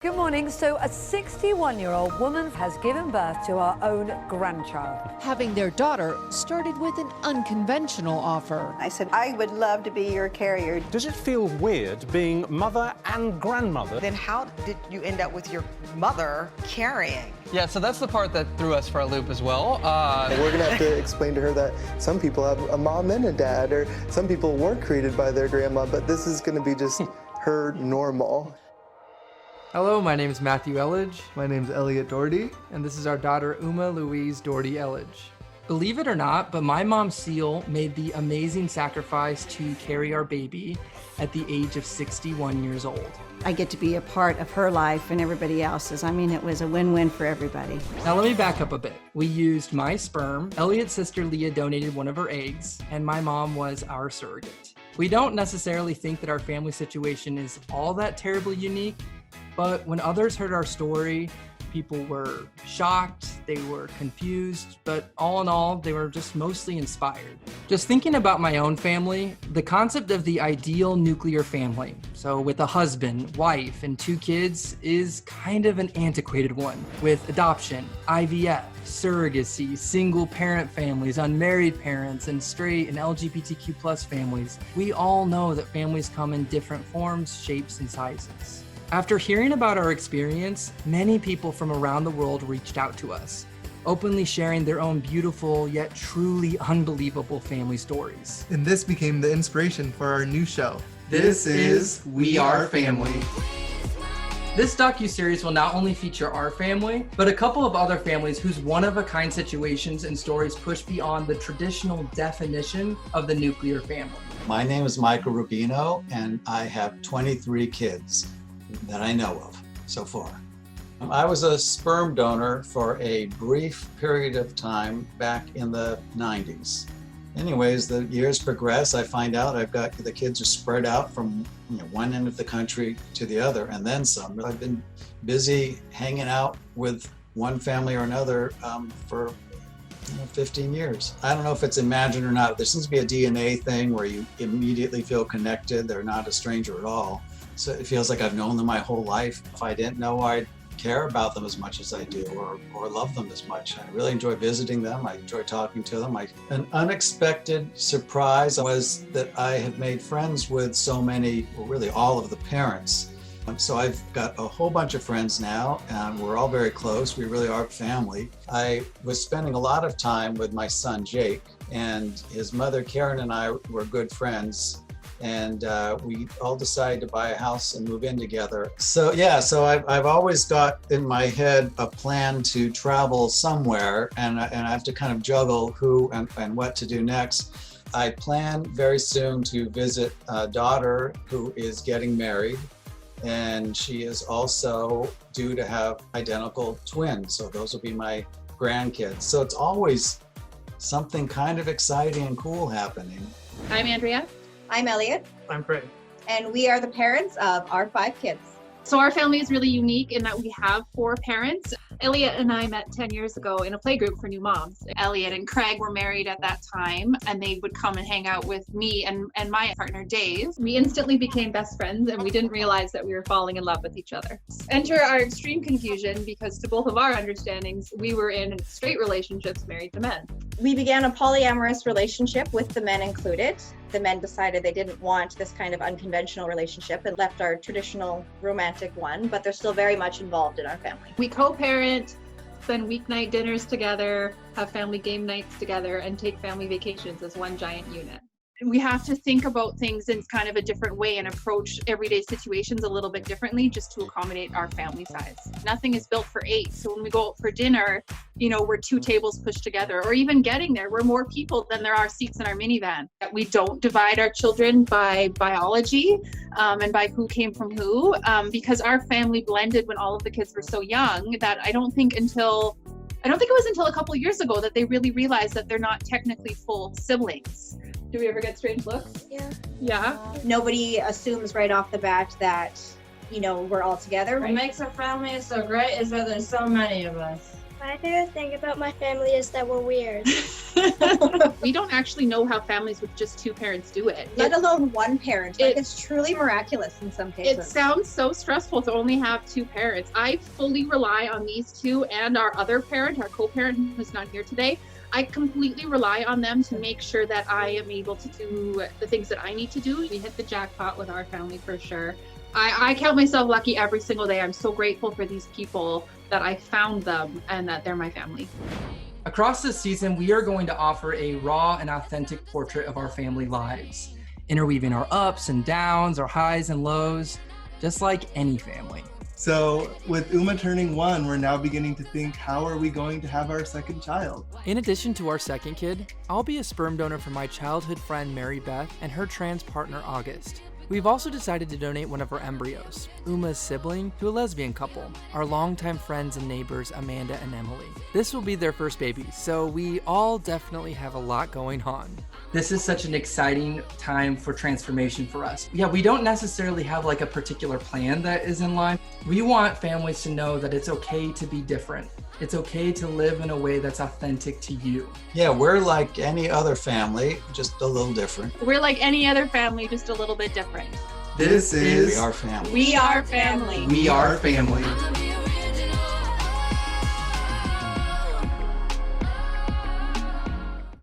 Good morning. So a 61-year-old woman has given birth to our own grandchild. Having their daughter started with an unconventional offer. I said, I would love to be your carrier. Does it feel weird being mother and grandmother? Then how did you end up with your mother carrying? Yeah, so that's the part that threw us for a loop as well. We're gonna have to explain to her that some people have a mom and a dad, or some people were created by their grandma, but this is gonna be just her normal. Hello, my name is Matthew Elledge, My name's Elliot Doherty. and this is our daughter Uma Louise Doherty Elledge. Believe it or not, but my mom Seal made the amazing sacrifice to carry our baby at the age of 61 years old. I get to be a part of her life and everybody else's. I mean, it was a win-win for everybody. Now let me back up a bit. We used my sperm, Elliot's sister Leah donated one of her eggs, and my mom was our surrogate. We don't necessarily think that our family situation is all that terribly unique, but when others heard our story, people were shocked, they were confused, but all in all, they were just mostly inspired. Just thinking about my own family, the concept of the ideal nuclear family, so with a husband, wife, and 2 kids, is kind of an antiquated one, with adoption, IVF, surrogacy, single parent families, unmarried parents, and straight and LGBTQ plus families. We all know that families come in different forms, shapes, and sizes. After hearing about our experience, many people from around the world reached out to us, openly sharing their own beautiful yet truly unbelievable family stories. And this became the inspiration for our new show. This is We Are Family. This docuseries will not only feature our family, but a couple of other families whose one-of-a-kind situations and stories push beyond the traditional definition of the nuclear family. My name is Michael Rubino, and I have 23 kids that I know of so far. I was a sperm donor for a brief period of time back in the 90s. Anyways, the years progress, I find out the kids are spread out from one end of the country to the other, and then some. I've been busy hanging out with one family or another for 15 years. I don't know if it's imagined or not. There seems to be a DNA thing where you immediately feel connected. They're not a stranger at all. So it feels like I've known them my whole life. If I didn't know I'd care about them as much as I do, or love them as much. I really enjoy visiting them. I enjoy talking to them. An unexpected surprise was that I have made friends with so many, well, really all of the parents. So I've got a whole bunch of friends now, and we're all very close. We really are family. I was spending a lot of time with my son, Jake, and his mother, Karen, and I were good friends. And we all decided to buy a house and move in together. So yeah, so I've always got in my head a plan to travel somewhere, and I have to kind of juggle who and what to do next. I plan very soon to visit a daughter who is getting married, and she is also due to have identical twins. So those will be my grandkids. So it's always something kind of exciting and cool happening. I'm Andrea. I'm Elliot. I'm Craig. And we are the parents of our 5 kids. So our family is really unique in that we have 4 parents. Elliot and I met 10 years ago in a playgroup for new moms. Elliot and Craig were married at that time, and they would come and hang out with me and my partner, Dave. We instantly became best friends, and we didn't realize that we were falling in love with each other. Enter our extreme confusion, because to both of our understandings, we were in straight relationships married to men. We began a polyamorous relationship with the men included. The men decided they didn't want this kind of unconventional relationship and left our traditional romantic one, but they're still very much involved in our family. We co-parent, spend weeknight dinners together, have family game nights together, and take family vacations as one giant unit. We have to think about things in kind of a different way and approach everyday situations a little bit differently just to accommodate our family size. Nothing is built for 8. So when we go out for dinner, we're 2 tables pushed together, or even getting there, we're more people than there are seats in our minivan. We don't divide our children by biology and by who came from who, because our family blended when all of the kids were so young that I don't think it was until a couple of years ago that they really realized that they're not technically full siblings. Do we ever get strange looks? Yeah. Nobody assumes right off the bat that, we're all together. What makes our family so great is that there's so many of us. My favorite thing about my family is that we're weird. We don't actually know how families with just two parents do it. Let alone one parent. Like, it's truly miraculous in some cases. It sounds so stressful to only have two parents. I fully rely on these two and our other parent, our co-parent who's not here today. I completely rely on them to make sure that I am able to do the things that I need to do. We hit the jackpot with our family for sure. I count myself lucky every single day. I'm so grateful for these people, that I found them and that they're my family. Across this season, we are going to offer a raw and authentic portrait of our family lives, interweaving our ups and downs, our highs and lows, just like any family. So with Uma turning 1, we're now beginning to think, how are we going to have our second child? In addition to our second kid, I'll be a sperm donor for my childhood friend Mary Beth and her trans partner August. We've also decided to donate one of our embryos, Uma's sibling, to a lesbian couple, our longtime friends and neighbors Amanda and Emily. This will be their first baby, so we all definitely have a lot going on. This is such an exciting time for transformation for us. Yeah, we don't necessarily have like a particular plan that is in line. We want families to know that it's okay to be different. It's okay to live in a way that's authentic to you. Yeah, we're like any other family, just a little different. We're like any other family, just a little bit different. This is We Are Family. We are family. We are family.